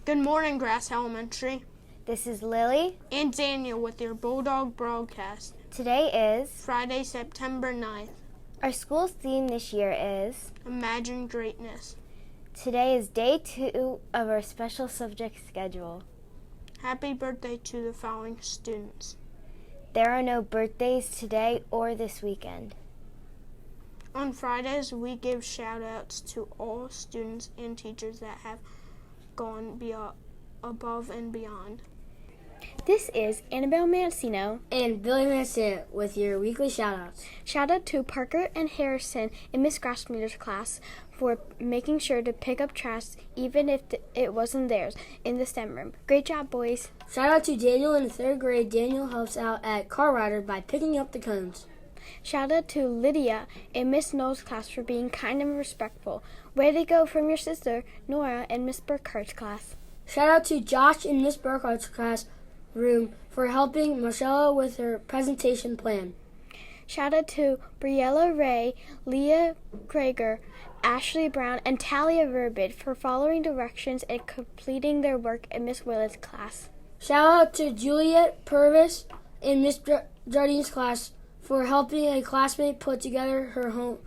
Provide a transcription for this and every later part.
Good morning, Grass Elementary. This is Lily And Daniel with your Bulldog broadcast. Today is Friday, September 9th. Our school's theme this year is Imagine Greatness. Today is day 2 of our special subject schedule. Happy birthday to the following students. There are no birthdays today or this weekend. On Fridays, we give shout-outs to all students and teachers that have gone above and beyond. This is Annabelle Mancino and Billy Mancino with your weekly shout-outs. Shout out to Parker and Harrison in Miss Grassmeter's class for making sure to pick up trash even if it wasn't theirs in the STEM room. Great job, boys. Shout out to Daniel in the 3rd grade. Daniel helps out at Car Rider by picking up the cones. Shout out to Lydia in Miss Knowles' class for being kind and respectful. Way to go from your sister, Nora, in Miss Burkhart's class. Shout out to Josh in Miss Burkhart's class room for helping Marcella with her presentation plan. Shout out to Briella Ray, Leah Krager, Ashley Brown, and Talia Verbid for following directions and completing their work in Miss Willard's class. Shout out to Juliet Purvis in Miss Jardine's class for helping a classmate put together her home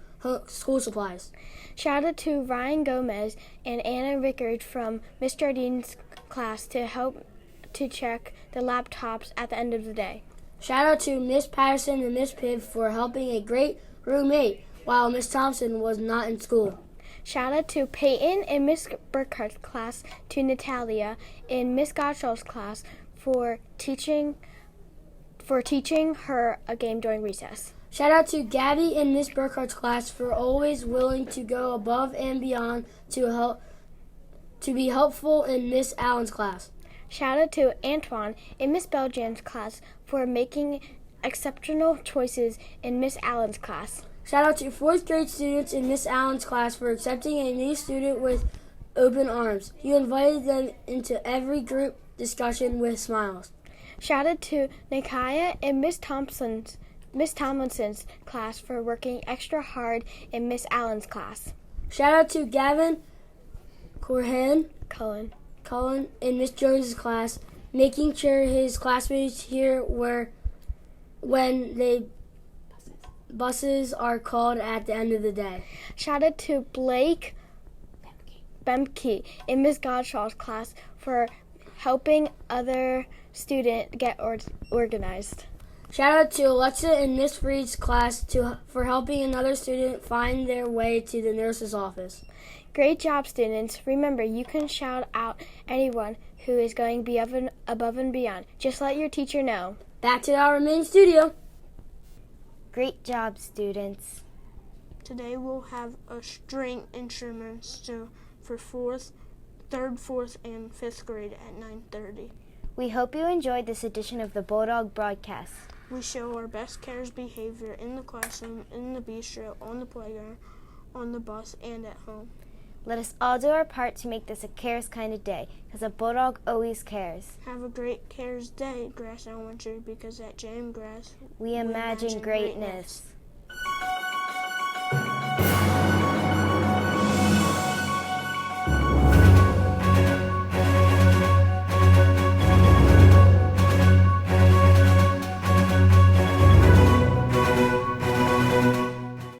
school supplies. Shout out to Ryan Gomez and Anna Rickard from Miss Jardine's class to help to check the laptops at the end of the day. Shout out to Miss Patterson and Miss Pibb for helping a great roommate while Miss Thompson was not in school. Shout out to Peyton in Miss Burkhart's class, to Natalia in Miss Gottschall's class for teaching her a game during recess. Shout out to Gabby in Miss Burkhart's class for always willing to go above and beyond to be helpful in Miss Allen's class. Shout out to Antoine in Miss Belgian's class for making exceptional choices in Miss Allen's class. Shout out to 4th grade students in Miss Allen's class for accepting a new student with open arms. You invited them into every group discussion with smiles. Shout out to Nikaya in Miss Tomlinson's class for working extra hard in Miss Allen's class. Shout out to Gavin Cullen in Miss Jones's class, making sure his classmates hear when the buses are called at the end of the day. Shout out to Blake Bemke in Miss Gottschall's class for helping other student get organized. Shout out to Alexa in Miss Freed's class for helping another student find their way to the nurse's office. Great job, students. Remember, you can shout out anyone who is going above and beyond. Just let your teacher know. Back to our main studio. Great job, students. Today we'll have a string instruments for 3rd, 4th, and 5th grade at 9:30. We hope you enjoyed this edition of the Bulldog broadcast. We show our best cares behavior in the classroom, in the bistro, on the playground, on the bus, and at home. Let us all do our part to make this a cares kind of day, because a Bulldog always cares. Have a great cares day, Grass Elementary, because at JM Grass, we imagine greatness.